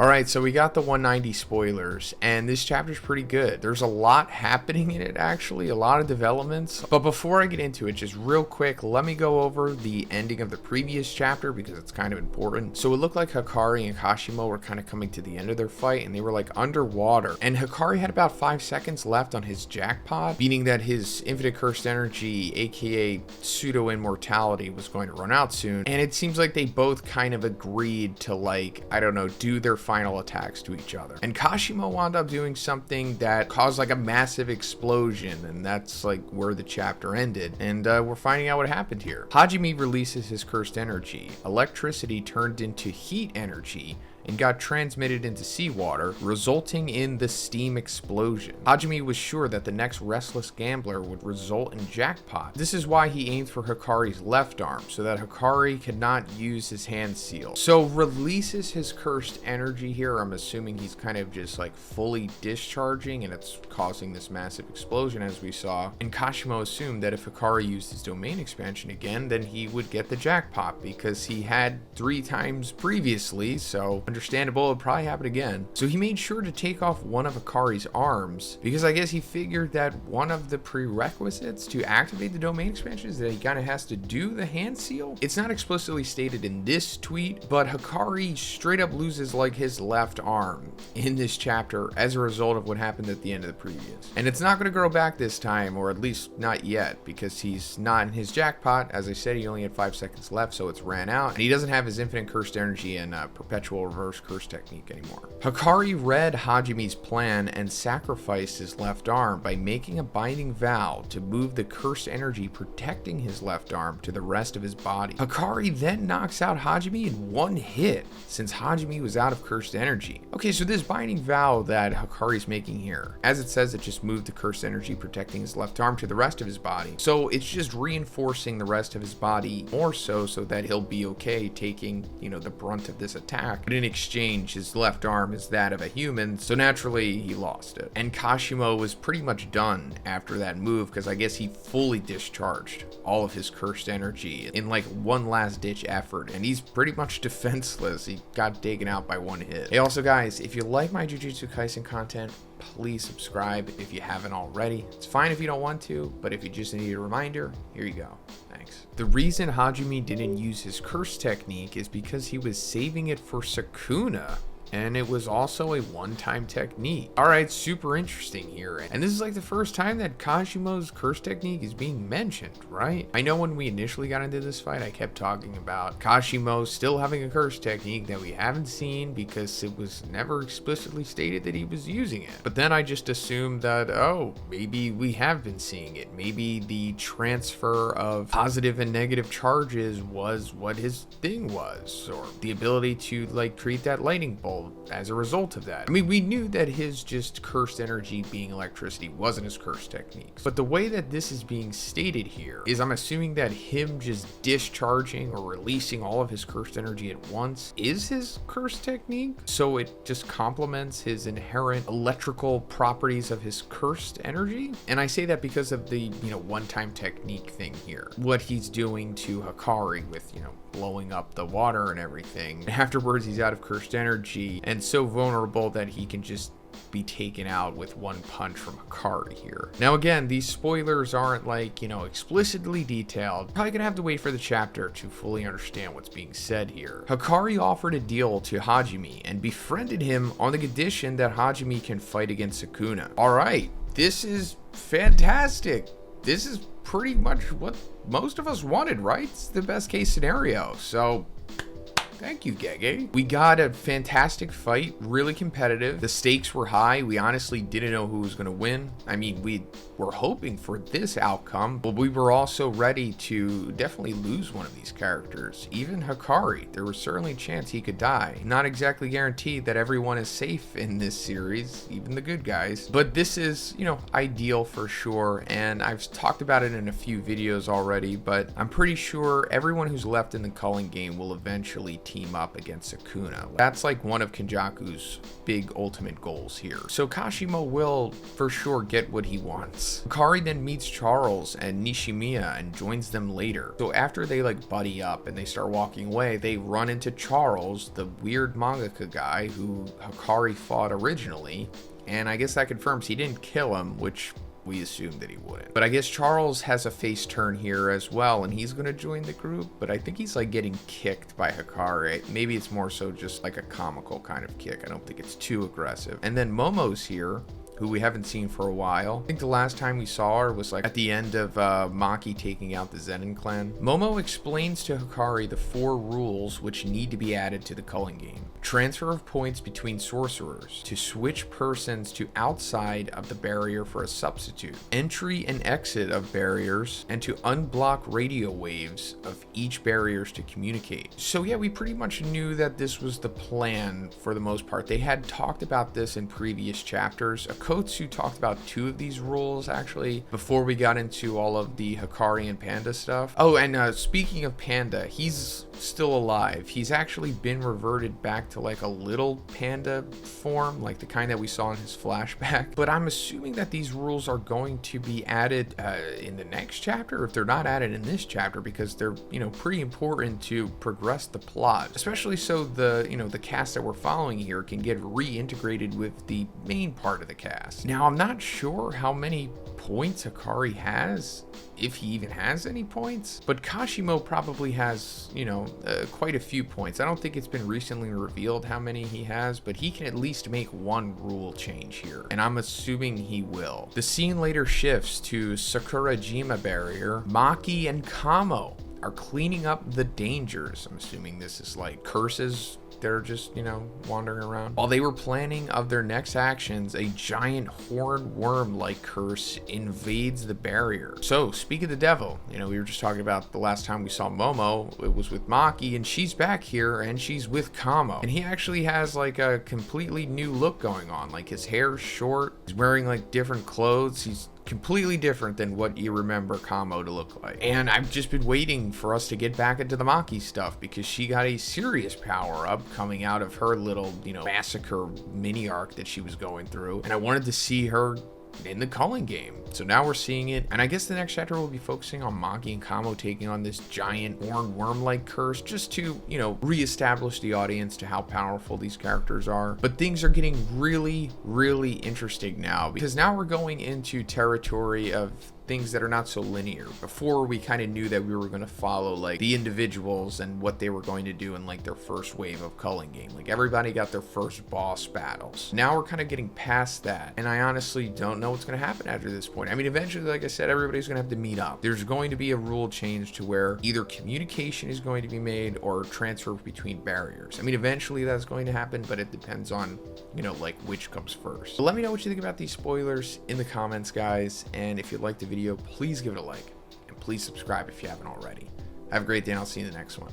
Alright, so we got the 190 spoilers, and this chapter's pretty good. There's a lot happening in it, actually, a lot of developments. But before I get into it, just real quick, let me go over the ending of the previous chapter, because it's kind of important. So it looked like HAKARI and Kashimo were kind of coming to the end of their fight, and they were like underwater. And HAKARI had about 5 seconds left on his jackpot, meaning that his infinite cursed energy, aka pseudo-immortality, was going to run out soon. And it seems like they both kind of agreed to, like, I don't know, do their final attacks to each other. And Kashimo wound up doing something that caused like a massive explosion, and that's like where the chapter ended. And we're finding out what happened here. Hajime releases his cursed energy. Electricity turned into heat energy and got transmitted into seawater, resulting in the steam explosion. Hajime was sure that the next restless gambler would result in jackpot. This is why he aimed for HAKARI's left arm, so that HAKARI could not use his hand seal. So releases his cursed energy here. I'm assuming he's kind of just like fully discharging, and it's causing this massive explosion as we saw. And Kashimo assumed that if HAKARI used his domain expansion again, then he would get the jackpot, because he had 3 times previously, so understandable, it would probably happen again. So he made sure to take off one of HAKARI's arms, because I guess he figured that one of the prerequisites to activate the domain expansion is that he kind of has to do the hand seal. It's not explicitly stated in this tweet, but HAKARI straight up loses like his left arm in this chapter as a result of what happened at the end of the previous. And it's not going to grow back this time, or at least not yet, because he's not in his jackpot. As I said, he only had 5 seconds left, so it's ran out, and he doesn't have his infinite cursed energy and perpetual reverse curse technique anymore. HAKARI read Hajime's plan and sacrificed his left arm by making a binding vow to move the cursed energy protecting his left arm to the rest of his body. HAKARI then knocks out Hajime in one hit, since Hajime was out of cursed energy. Okay, so this binding vow that HAKARI's making here, as it says, it just moved the cursed energy protecting his left arm to the rest of his body. So it's just reinforcing the rest of his body more so that he'll be okay taking, you know, the brunt of this attack. But in exchange, his left arm is that of a human, so naturally he lost it. And Kashimo was pretty much done after that move, because I guess he fully discharged all of his cursed energy in like one last ditch effort, and he's pretty much defenseless. He got taken out by one hit. Hey, also guys, if you like my Jujutsu Kaisen content, please subscribe if you haven't already. It's fine if you don't want to, but if you just need a reminder, here you go. Thanks. The reason Hajime didn't use his curse technique is because he was saving it for Sukuna, and it was also a one-time technique. Alright, super interesting here. And this is like the first time that Kashimo's curse technique is being mentioned, right? I know when we initially got into this fight, I kept talking about Kashimo still having a curse technique that we haven't seen because it was never explicitly stated that he was using it. But then I just assumed that, oh, maybe we have been seeing it. Maybe the transfer of positive and negative charges was what his thing was, or the ability to like create that lightning bolt as a result of that. I mean, we knew that his just cursed energy being electricity wasn't his curse techniques, but the way that this is being stated here is I'm assuming that him just discharging or releasing all of his cursed energy at once is his curse technique, so it just complements his inherent electrical properties of his cursed energy. And I say that because of the, you know, one-time technique thing here, what he's doing to HAKARI with, you know, blowing up the water and everything. And afterwards, he's out of cursed energy and so vulnerable that he can just be taken out with one punch from HAKARI here. Now again, these spoilers aren't like, you know, explicitly detailed. Probably gonna have to wait for the chapter to fully understand what's being said here. HAKARI offered a deal to Hajime and befriended him on the condition that Hajime can fight against Sukuna. Alright, this is fantastic. This is pretty much what most of us wanted, right? It's the best case scenario. So thank you, Gege. We got a fantastic fight, really competitive. The stakes were high. We honestly didn't know who was going to win. I mean, we were hoping for this outcome, but we were also ready to definitely lose one of these characters. Even HAKARI, there was certainly a chance he could die. Not exactly guaranteed that everyone is safe in this series, even the good guys, but this is, you know, ideal for sure. And I've talked about it in a few videos already, but I'm pretty sure everyone who's left in the culling game will eventually team up against Sukuna. That's like one of Kenjaku's big ultimate goals here. So Kashimo will for sure get what he wants. HAKARI then meets Charles and Nishimiya and joins them later. So after they like buddy up and they start walking away, they run into Charles, the weird mangaka guy who HAKARI fought originally. And I guess that confirms he didn't kill him, which we assumed that he wouldn't. But I guess Charles has a face turn here as well, and he's gonna join the group, but I think he's like getting kicked by HAKARI. Maybe it's more so just like a comical kind of kick. I don't think it's too aggressive. And then Momo's here, who we haven't seen for a while. I think the last time we saw her was like at the end of Maki taking out the Zhoniin clan. Momo explains to HAKARI the 4 rules which need to be added to the culling game. Transfer of points between sorcerers, to switch persons to outside of the barrier for a substitute, entry and exit of barriers, and to unblock radio waves of each barriers to communicate. So yeah, we pretty much knew that this was the plan for the most part. They had talked about this in previous chapters. Akotsu talked about 2 of these rules actually before we got into all of the HAKARI and Panda stuff. Oh, and speaking of Panda, he's still alive. He's actually been reverted back to like a little panda form, like the kind that we saw in his flashback. But I'm assuming that these rules are going to be added in the next chapter, if they're not added in this chapter, because they're, you know, pretty important to progress the plot, especially so the, you know, the cast that we're following here can get reintegrated with the main part of the cast. Now, I'm not sure how many points HAKARI has, if he even has any points, but Kashimo probably has, you know, quite a few points. I don't think it's been recently revealed how many he has, but he can at least make 1 rule change here, and I'm assuming he will. The scene later shifts to Sakurajima barrier. Maki and Kamo are cleaning up the dangers. I'm assuming this is like curses. They're just, you know, wandering around. While they were planning of their next actions, a giant horned worm-like curse invades the barrier. So, speak of the devil, you know, we were just talking about the last time we saw Momo, it was with Maki, and she's back here, and she's with Kamo. And he actually has, like, a completely new look going on. Like, his hair's short, he's wearing, like, different clothes, he's completely different than what you remember Kamo to look like. And I've just been waiting for us to get back into the Maki stuff, because she got a serious power up coming out of her little, you know, massacre mini arc that she was going through, and I wanted to see her in the culling game. So now we're seeing it, and I guess the next chapter will be focusing on Maki and Kamo taking on this giant horned worm-like curse, just to, you know, reestablish the audience to how powerful these characters are. But things are getting really, really interesting now, because now we're going into territory of things that are not so linear. Before, we kind of knew that we were going to follow like the individuals and what they were going to do in like their first wave of culling game. Like everybody got their first boss battles. Now we're kind of getting past that, and I honestly don't know what's going to happen after this point. I mean, eventually, like I said, everybody's going to have to meet up. There's going to be a rule change to where either communication is going to be made or transfer between barriers. I mean, eventually that's going to happen, but it depends on, you know, like which comes first. So let me know what you think about these spoilers in the comments, guys, and if you liked the video, please give it a like, and please subscribe if you haven't already. Have a great day, and I'll see you in the next one.